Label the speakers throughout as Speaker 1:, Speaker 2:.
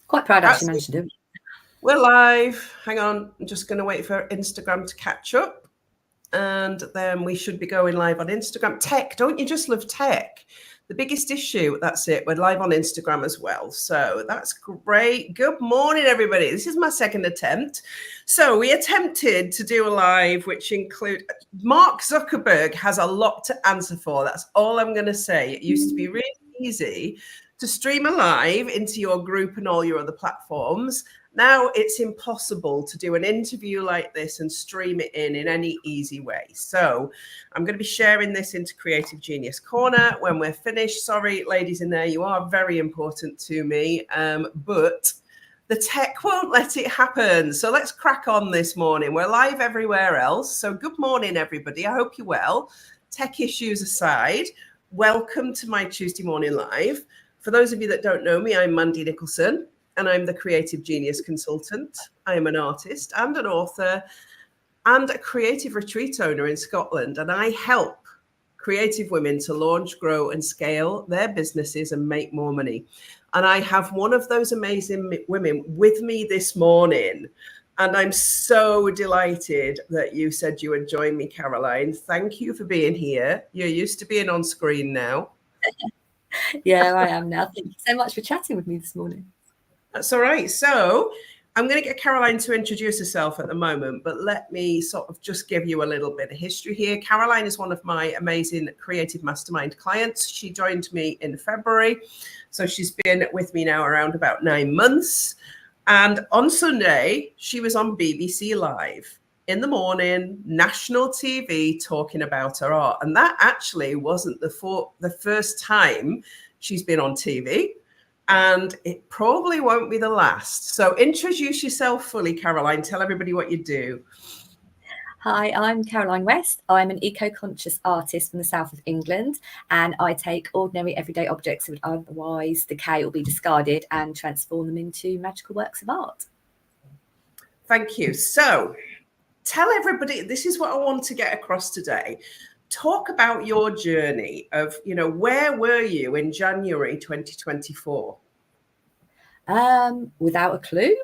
Speaker 1: Quite proud I actually managed to do it.
Speaker 2: We're live. Hang on. I'm just going to wait for Instagram to catch up. And then we should be going live on Instagram. Tech, don't you just love tech? The biggest issue, that's it. We're live on Instagram as well. So that's great. Good morning, everybody. This is my second attempt. So we attempted to do a live, which include Mark Zuckerberg has a lot to answer for. That's all I'm going to say. It used to be really easy to stream a live into your group and all your other platforms. Now it's impossible to do an interview like this and stream it in any easy way. So I'm going to be sharing this into Creative Genius Corner when we're finished. Sorry, ladies in there, you are very important to me, but the tech won't let it happen. So let's crack on this morning. We're live everywhere else. So good morning, everybody. I hope you're well. Tech issues aside, welcome to my Tuesday morning live. For those of you that don't know me, I'm Mandy Nicholson, and I'm the Creative Genius Consultant. I am an artist and an author and a creative retreat owner in Scotland. And I help creative women to launch, grow, and scale their businesses and make more money. And I have one of those amazing women with me this morning. And I'm so delighted that you said you would join me, Caroline. Thank you for being here. You're used to being on screen now.
Speaker 1: Yeah, I am now. Thank you so much for chatting with me this morning.
Speaker 2: That's all right. So I'm going to get Caroline to introduce herself at the moment, but let me sort of just give you a little bit of history here. Caroline is one of my amazing Creative Mastermind clients. She joined me in February. So she's been with me now around about 9 months. And on Sunday, she was on BBC Live in the morning, national TV, talking about her art. And that actually wasn't the first time she's been on TV. And it probably won't be the last. So introduce yourself fully, Caroline. Tell everybody what you do.
Speaker 1: Hi, I'm Caroline West. I'm an eco-conscious artist from the south of England, and I take ordinary everyday objects that would otherwise decay or be discarded and transform them into magical works of art.
Speaker 2: Thank you. So tell everybody, this is what I want to get across today. Talk about your journey of, where were you in January 2024?
Speaker 1: Without a clue.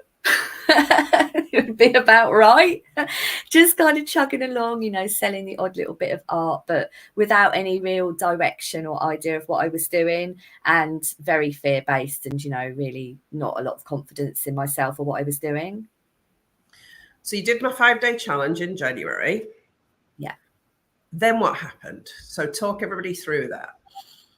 Speaker 1: It would be about right. Just kind of chugging along, selling the odd little bit of art, but without any real direction or idea of what I was doing, and very fear-based and, really not a lot of confidence in myself or what I was doing.
Speaker 2: So you did my 5-day challenge in January.
Speaker 1: Yeah.
Speaker 2: Then what happened? So talk everybody through that.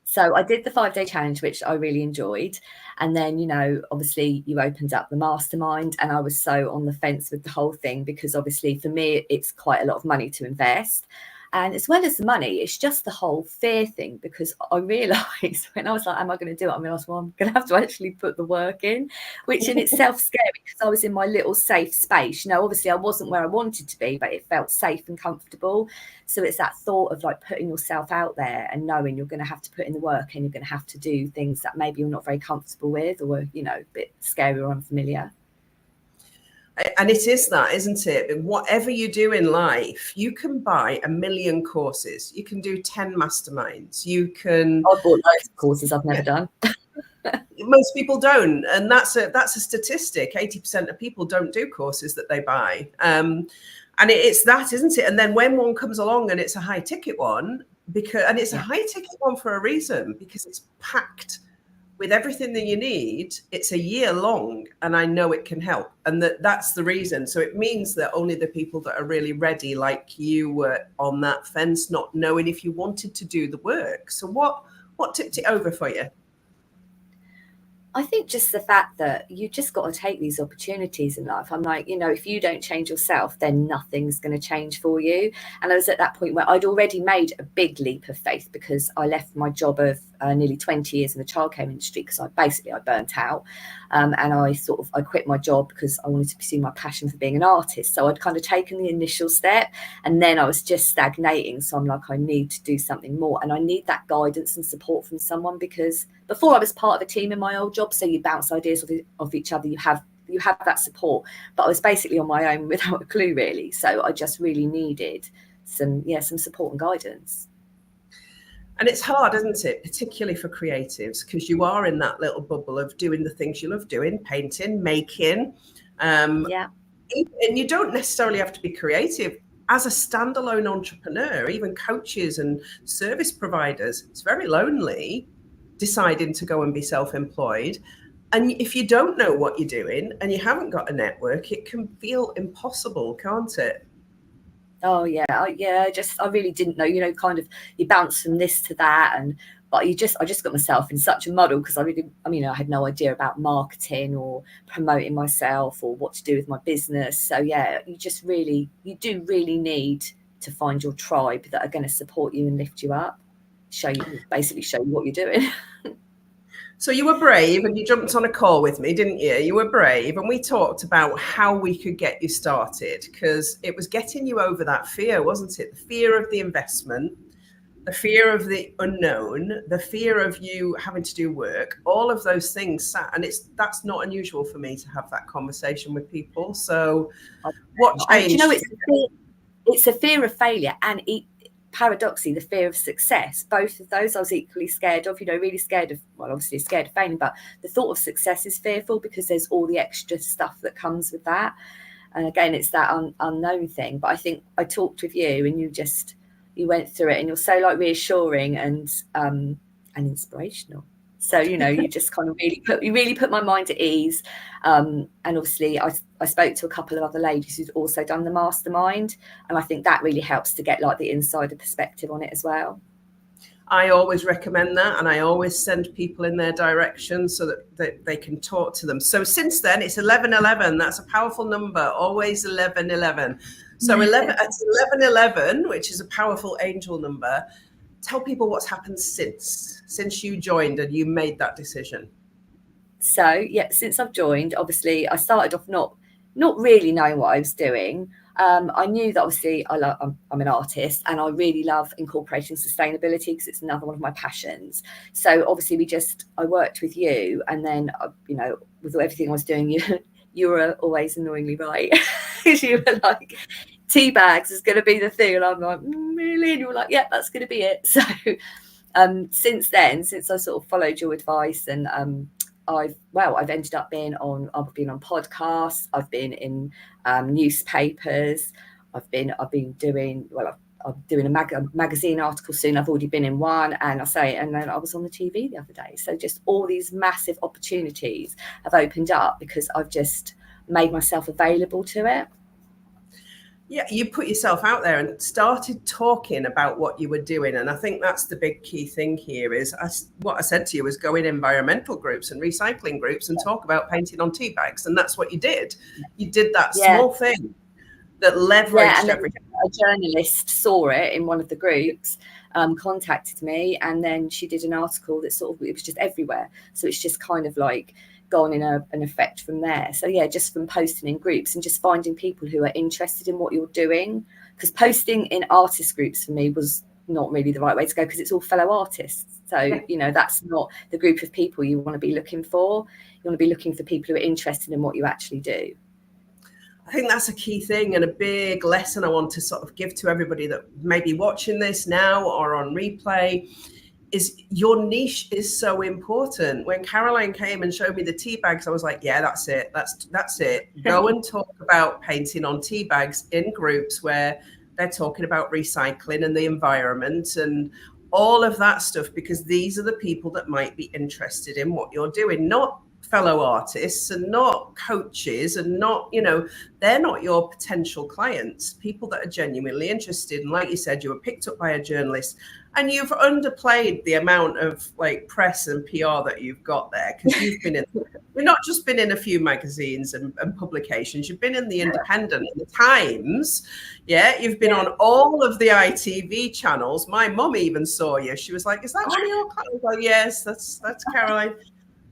Speaker 1: So I did the 5-day challenge, which I really enjoyed. And then, obviously you opened up the mastermind, and I was so on the fence with the whole thing because obviously for me, it's quite a lot of money to invest. And as well as the money, it's just the whole fear thing, because I realised when I was like, am I going to do it? I realised, well, I'm going to have to actually put the work in, which in itself scary because I was in my little safe space. Obviously I wasn't where I wanted to be, but it felt safe and comfortable. So it's that thought of like putting yourself out there and knowing you're going to have to put in the work and you're going to have to do things that maybe you're not very comfortable with or, a bit scary or unfamiliar.
Speaker 2: And it is that, isn't it? Whatever you do in life, you can buy 1 million courses. You can do 10 masterminds. You can.
Speaker 1: I've bought loads of courses I've never done.
Speaker 2: Most people don't. And that's a statistic. 80% of people don't do courses that they buy. And it's that, isn't it? And then when one comes along and it's a high ticket one, it's a high ticket one for a reason, because it's packed with everything that you need. It's a year long, and I know it can help. And that's the reason. So it means that only the people that are really ready, like you were on that fence, not knowing if you wanted to do the work. So what tipped it over for you?
Speaker 1: I think just the fact that you just got to take these opportunities in life. I'm like, if you don't change yourself, then nothing's going to change for you. And I was at that point where I'd already made a big leap of faith because I left my job of nearly 20 years in the childcare industry because I burnt out. And I quit my job because I wanted to pursue my passion for being an artist. So I'd kind of taken the initial step, and then I was just stagnating. So I'm like, I need to do something more, and I need that guidance and support from someone, because before I was part of a team in my old job. So you bounce ideas of each other. You have that support, but I was basically on my own without a clue really. So I just really needed some support and guidance.
Speaker 2: And it's hard, isn't it? Particularly for creatives, because you are in that little bubble of doing the things you love doing, painting, making.
Speaker 1: Yeah.
Speaker 2: And you don't necessarily have to be creative. As a standalone entrepreneur, even coaches and service providers, it's very lonely deciding to go and be self-employed. And if you don't know what you're doing and you haven't got a network, it can feel impossible, can't it?
Speaker 1: Oh yeah, I really didn't know, kind of you bounce from this to that, but I just got myself in such a muddle because I had no idea about marketing or promoting myself or what to do with my business. So yeah, you do really need to find your tribe that are going to support you and lift you up, basically show you what you're doing.
Speaker 2: So you were brave and you jumped on a call with me, didn't you? You were brave and we talked about how we could get you started, because it was getting you over that fear, wasn't it? The fear of the investment, the fear of the unknown, the fear of you having to do work, all of those things sat, and that's not unusual for me to have that conversation with people. So what changed?
Speaker 1: It's a fear of failure and paradoxically the fear of success. Both of those I was equally scared of, really scared of, well, obviously scared of failing, but the thought of success is fearful because there's all the extra stuff that comes with that. And again, it's that unknown thing. But I think I talked with you and you went through it and you're so like reassuring and inspirational. So, you just kind of really put my mind at ease. And obviously I spoke to a couple of other ladies who'd also done the mastermind. And I think that really helps to get like the insider perspective on it as well.
Speaker 2: I always recommend that, and I always send people in their direction so that they can talk to them. So since then, it's 1111. That's a powerful number, always 1111. So 11 at 1111, which is a powerful angel number. Tell people what's happened since you joined and you made that decision.
Speaker 1: So yeah, since I've joined, obviously I started off not really knowing what I was doing. I knew that obviously I'm an artist and I really love incorporating sustainability because it's another one of my passions. So obviously I worked with you, and then with everything I was doing, you were always annoyingly right. You were like, tea bags is going to be the thing, and I'm like, really? And you were like, yeah, that's going to be it. So since I sort of followed your advice, and I've ended up I've been on podcasts, I've been in newspapers, I'm doing a magazine article soon. I've already been in one, and then I was on the TV the other day. So just all these massive opportunities have opened up because I've just made myself available to it.
Speaker 2: Yeah, you put yourself out there and started talking about what you were doing. And I think that's the big key thing here is what I said to you was go in environmental groups and recycling groups and talk about painting on tea bags. And that's what you did. You did that small thing that leveraged everything.
Speaker 1: A journalist saw it in one of the groups, contacted me, and then she did an article that it was just everywhere. So it's just kind of like gone in an effect from there. So yeah, just from posting in groups and just finding people who are interested in what you're doing, because posting in artist groups for me was not really the right way to go because it's all fellow artists. So that's not the group of people you want to be looking for. You want to be looking for people who are interested in what you actually do.
Speaker 2: I think that's a key thing and a big lesson I want to sort of give to everybody that may be watching this now or on replay is your niche is so important. When Caroline came and showed me the tea bags, I was like, yeah, that's it. That's it. Go and talk about painting on tea bags in groups where they're talking about recycling and the environment and all of that stuff, because these are the people that might be interested in what you're doing, not fellow artists and not coaches and not, they're not your potential clients, people that are genuinely interested. And like you said, you were picked up by a journalist and you've underplayed the amount of like press and PR that you've got there, because you've not just been in a few magazines and publications, you've been in the Independent and the Times. Yeah, you've been on all of the ITV channels. My mum even saw you. She was like, is that one of your clients? I was like, yes, that's Caroline.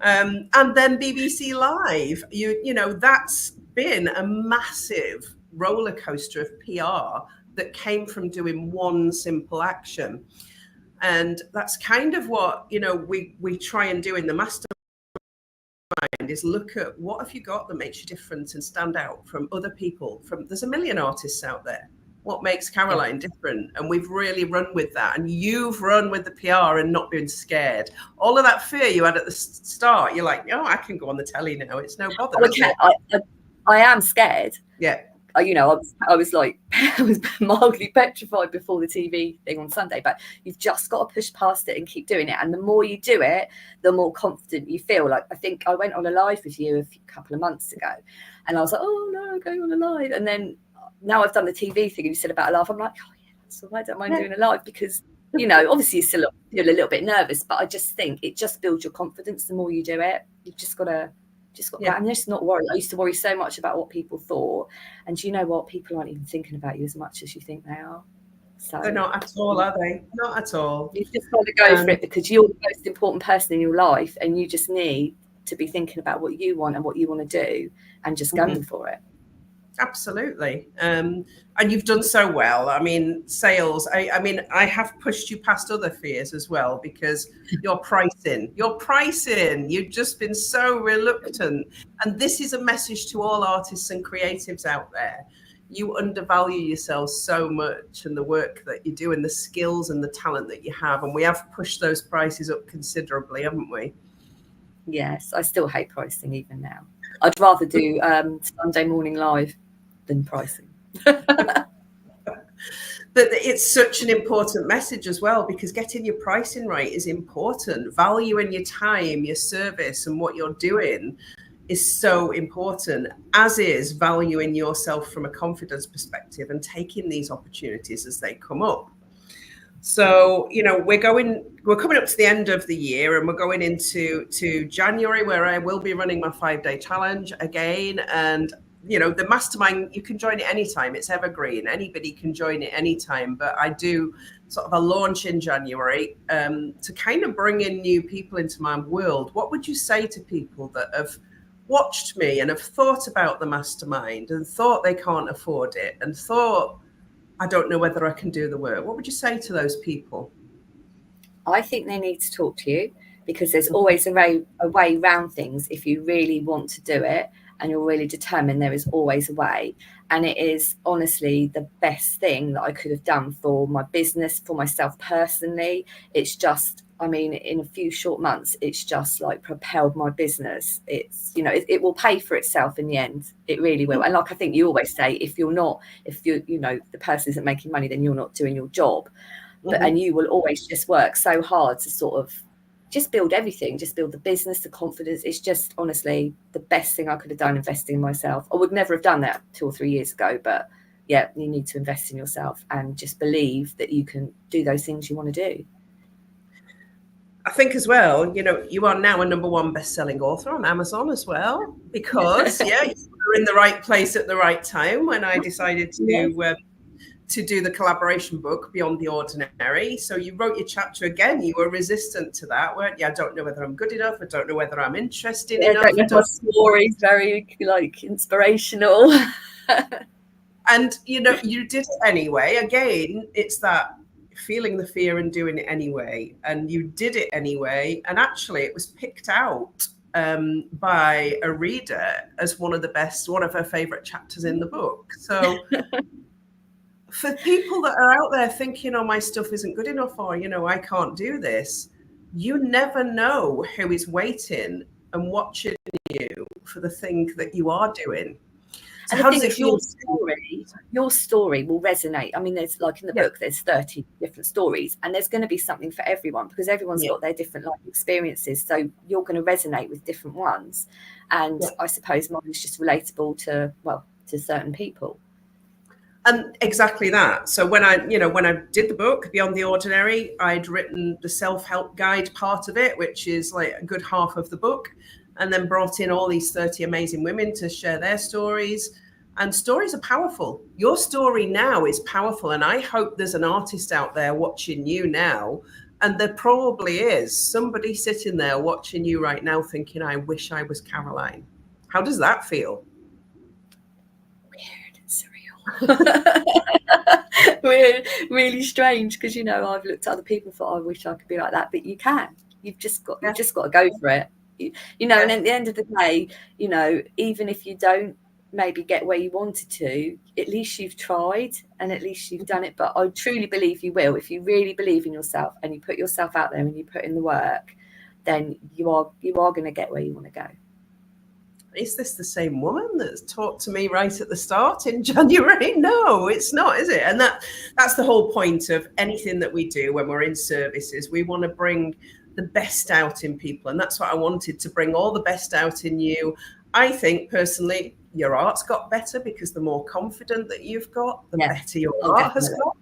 Speaker 2: And then BBC Live, that's been a massive roller coaster of PR that came from doing one simple action. And that's kind of what, we try and do in the mastermind is look at what have you got that makes you different and stand out from other people. There's a million artists out there. what makes Caroline different. And we've really run with that. And you've run with the PR and not been scared. All of that fear you had at the start, you're like, I can go on the telly now. It's no bother, is it?
Speaker 1: I am scared.
Speaker 2: Yeah.
Speaker 1: I was like, I was mildly petrified before the TV thing on Sunday, but you've just got to push past it and keep doing it. And the more you do it, the more confident you feel. Like, I think I went on a live with you a couple of months ago, and I was like, oh no, I'm going on a live. And then now I've done the TV thing, and you said about a live, I'm like, oh yeah, so I don't mind doing a live, because obviously you still feel a little bit nervous, but I just think it just builds your confidence the more you do it. You've just got to. I'm just not worried. I used to worry so much about what people thought, and you know what? People aren't even thinking about you as much as you think they are. So
Speaker 2: they're not at all, are they? Not at all.
Speaker 1: You just got to go for it, because you're the most important person in your life, and you just need to be thinking about what you want and what you want to do, and just going for it.
Speaker 2: Absolutely. And you've done so well. I mean, sales, I have pushed you past other fears as well, because you're pricing, you've just been so reluctant. And this is a message to all artists and creatives out there. You undervalue yourselves so much, and the work that you do, and the skills and the talent that you have. And we have pushed those prices up considerably, haven't we?
Speaker 1: Yes, I still hate pricing even now. I'd rather do Sunday morning live than pricing.
Speaker 2: But it's such an important message as well, because getting your pricing right is important. Valuing your time, your service, and what you're doing is so important, as is valuing yourself from a confidence perspective and taking these opportunities as they come up. So, we're coming up to the end of the year, and we're going into January, where I will be running my 5-day challenge again. And, the mastermind, you can join it anytime. It's evergreen. Anybody can join it anytime. But I do sort of a launch in January to kind of bring in new people into my world. What would you say to people that have watched me and have thought about the mastermind and thought they can't afford it and thought, I don't know whether I can do the work? What would you say to those people?
Speaker 1: I think they need to talk to you, because there's always a way around things. If you really want to do it and you're really determined, there is always a way. And it is honestly the best thing that I could have done for my business, for myself personally. It's just, in a few short months, it's just like propelled my business. It's, it will pay for itself in the end. It really will. And like I think you always say, if you're the person isn't making money, then you're not doing your job. But and you will always just work so hard to sort of just build everything, just build the business, the confidence. It's just honestly the best thing I could have done, investing in myself. I would never have done that 2 or 3 years ago, but yeah, you need to invest in yourself and just believe that you can do those things you want to do.
Speaker 2: I think as well, you are now a #1 best-selling author on Amazon as well, because you were in the right place at the right time when I decided to do the collaboration book, Beyond the Ordinary. So you wrote your chapter again. You were resistant to that, weren't you? I don't know whether I'm good enough. I don't know whether I'm interested enough.
Speaker 1: I don't know, my story's very inspirational.
Speaker 2: And you did it anyway. Again, it's that feeling the fear and doing it anyway. And you did it anyway. And actually it was picked out by a reader as one of her favorite chapters in the book. So for people that are out there thinking, my stuff isn't good enough, or, I can't do this, you never know who is waiting and watching you for the thing that you are doing. So how does it feel?
Speaker 1: Your story will resonate. There's like in the book, there's 30 different stories, and there's going to be something for everyone, because everyone's got their different life experiences. So you're going to resonate with different ones. And I suppose mine is just relatable to certain people.
Speaker 2: And exactly that. So when I did the book, Beyond the Ordinary, I'd written the self-help guide part of it, which is like a good half of the book, and then brought in all these 30 amazing women to share their stories. And stories are powerful. Your story now is powerful. And I hope there's an artist out there watching you now. And there probably is somebody sitting there watching you right now thinking, I wish I was Caroline. How does that feel?
Speaker 1: Really strange, because I've looked at other people and thought, I wish I could be like that, but you can. You've just got to go for it. And at the end of the day, even if you don't maybe get where you wanted to, at least you've tried and at least you've done it. But I truly believe you will. If you really believe in yourself and you put yourself out there and you put in the work, then you are going to get where you want to go.
Speaker 2: Is this the same woman that's talked to me right at the start in January? No, it's not, is it? And that's the whole point of anything that we do when we're in services. We want to bring the best out in people. And that's what I wanted, to bring all the best out in you. I think personally, your art's got better because the more confident that you've got, the better your art has got.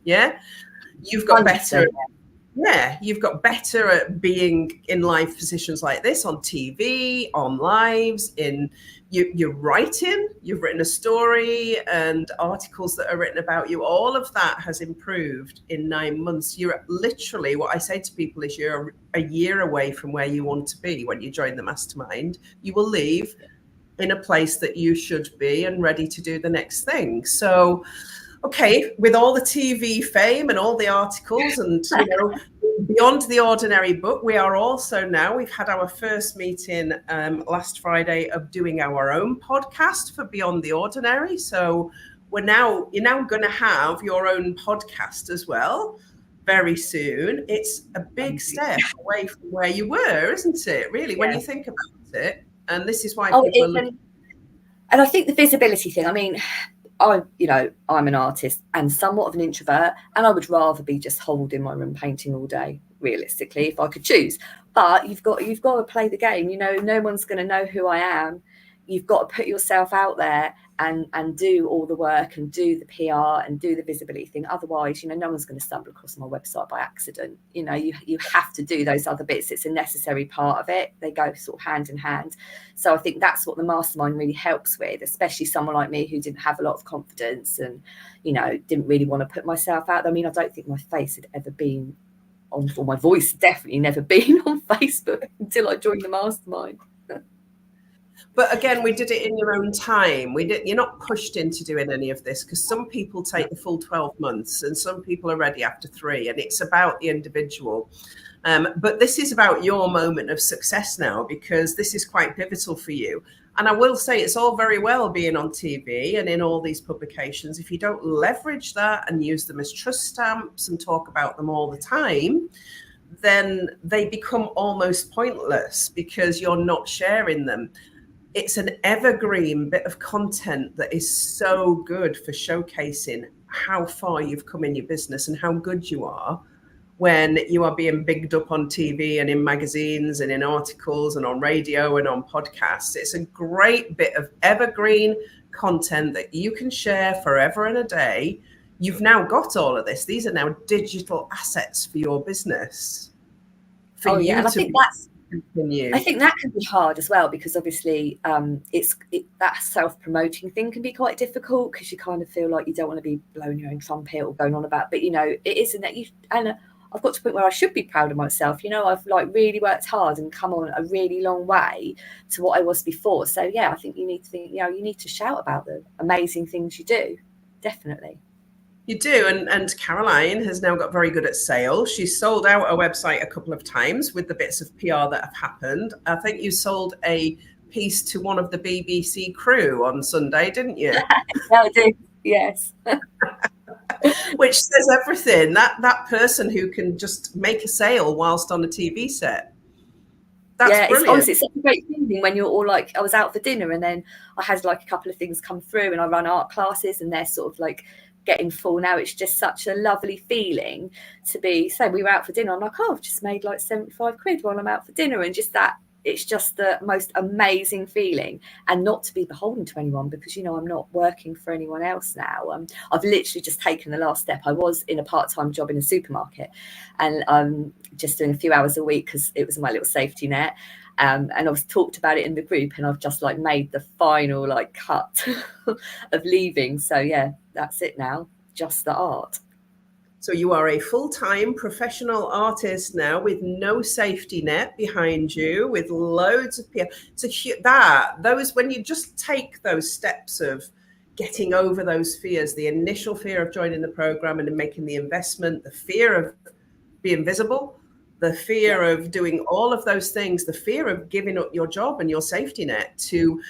Speaker 2: Yeah. You've got better. Yeah, you've got better at being in live positions like this, on TV, on lives, in you're writing, you've written a story and articles that are written about you. All of that has improved in 9 months. You're literally, what I say to people is, you're a year away from where you want to be when you join the mastermind. You will leave in a place that you should be and ready to do the next thing. So, okay, with all the TV fame and all the articles and, Beyond the Ordinary book, we are also now, we've had our first meeting last Friday of doing our own podcast for Beyond the Ordinary. So you're now going to have your own podcast as well very soon. It's a big step away from where you were, isn't it? Really, when you think about it. And this is why people are looking.
Speaker 1: And I think the visibility thing, I mean, I'm an artist and somewhat of an introvert, and I would rather be just holed in my room painting all day, realistically, if I could choose. But you've got to play the game. No one's going to know who I am. You've got to put yourself out there and do all the work and do the PR and do the visibility thing. Otherwise, no one's going to stumble across my website by accident. You have to do those other bits. It's a necessary part of it. They go sort of hand in hand. So I think that's what the mastermind really helps with, especially someone like me who didn't have a lot of confidence and, didn't really want to put myself out there. I mean, I don't think my face had ever been on, or my voice definitely never been on Facebook until I joined the mastermind.
Speaker 2: But again, we did it in your own time. You're not pushed into doing any of this, because some people take the full 12 months and some people are ready after 3, and it's about the individual. But this is about your moment of success now, because this is quite pivotal for you. And I will say, it's all very well being on TV and in all these publications. If you don't leverage that and use them as trust stamps and talk about them all the time, then they become almost pointless because you're not sharing them. It's an evergreen bit of content that is so good for showcasing how far you've come in your business and how good you are when you are being bigged up on TV and in magazines and in articles and on radio and on podcasts. It's a great bit of evergreen content that you can share forever and a day. You've now got all of this. These are now digital assets for your business.
Speaker 1: And I think that can be hard as well, because obviously that self-promoting thing can be quite difficult, because you kind of feel like you don't want to be blowing your own trumpet or going on about, but it isn't that and I've got to a point where I should be proud of myself. I've really worked hard and come on a really long way to what I was before. So I think you need to think, you need to shout about the amazing things you do. Definitely.
Speaker 2: You do. And Caroline has now got very good at sales. She's sold out a website a couple of times with the bits of PR that have happened. I think you sold a piece to one of the BBC crew on Sunday, didn't you?
Speaker 1: I did, yes.
Speaker 2: Which says everything. That person who can just make a sale whilst on a TV set. That's brilliant.
Speaker 1: It's such a great feeling when you're all like, I was out for dinner and then I had a couple of things come through, and I run art classes and they're sort of getting full now. It's just such a lovely feeling to be, say we were out for dinner, I'm like, I've just made 75 quid while I'm out for dinner, and just that, it's just the most amazing feeling, and not to be beholden to anyone, because I'm not working for anyone else now. I've literally just taken the last step. I was in a part-time job in a supermarket, and I'm just doing a few hours a week because it was my little safety net. And I was talked about it in the group, and I've just made the final cut of leaving. So that's it now, just the art.
Speaker 2: So you are a full-time professional artist now with no safety net behind you, with loads of PR. So when you just take those steps of getting over those fears, the initial fear of joining the program and making the investment, the fear of being visible, the fear of doing all of those things, the fear of giving up your job and your safety net, to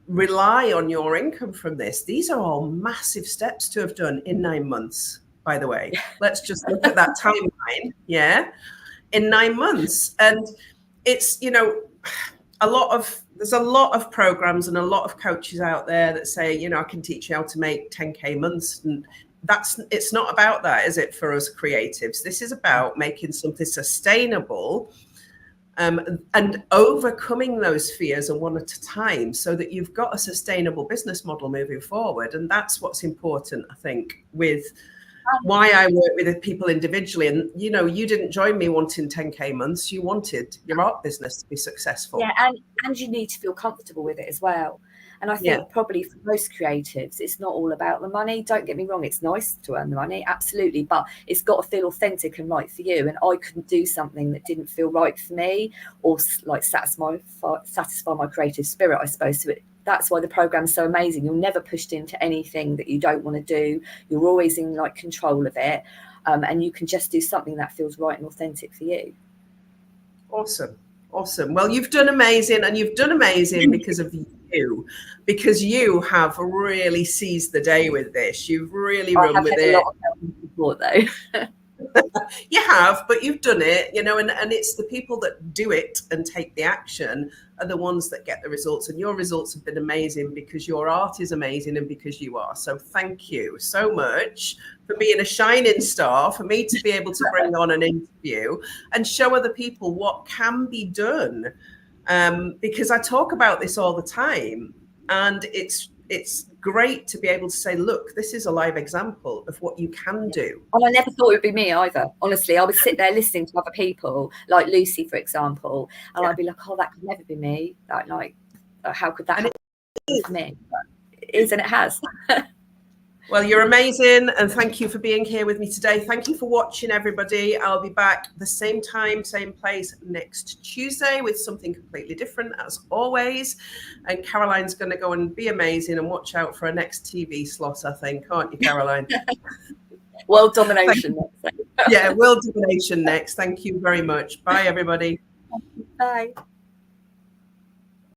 Speaker 2: rely on your income from this. These are all massive steps to have done in 9 months, by the way. Let's just look at that timeline. Yeah. In 9 months. And it's, you know, there's a lot of programs and a lot of coaches out there that say, you know, I can teach you how to make 10K months. And it's not about that, is it, for us creatives? This is about making something sustainable, and overcoming those fears one at a time, so that you've got a sustainable business model moving forward. And that's what's important, I think, with why I work with people individually. And, you know, you didn't join me wanting 10K months. You wanted your art business to be successful.
Speaker 1: Yeah, and you need to feel comfortable with it as well. And I think probably for most creatives, it's not all about the money. Don't get me wrong, it's nice to earn the money, absolutely, but it's got to feel authentic and right for you. And I couldn't do something that didn't feel right for me, or like satisfy my creative spirit, I suppose. So that's why the program's so amazing. You're never pushed into anything that you don't want to do. You're always in like control of it, and you can just do something that feels right and authentic for you.
Speaker 2: Awesome. Well, you've done amazing, and you've done amazing because of you, because you have really seized the day with this. You've really run with it.
Speaker 1: A lot of support, though.
Speaker 2: You have, but you've done it, you know, and it's the people that do it and take the action are the ones that get the results. And your results have been amazing because your art is amazing and because you are. So thank you so much for being a shining star, for me to be able to bring on an interview and show other people what can be done. Because I talk about this all the time, and it's great to be able to say, look, this is a live example of what you can do.
Speaker 1: And I never thought it would be me either. Honestly, I would sit there listening to other people, like Lucy, for example, and I'd be like, oh, that could never be me. Like how could that happen to me? But it is, and it has.
Speaker 2: Well, you're amazing, and thank you for being here with me today. Thank you for watching, everybody. I'll be back the same time, same place next Tuesday with something completely different, as always. And Caroline's going to go and be amazing, and watch out for her next TV slot, I think, aren't you, Caroline?
Speaker 1: World domination next.
Speaker 2: Yeah, world domination next. Thank you very much. Bye, everybody.
Speaker 1: Bye.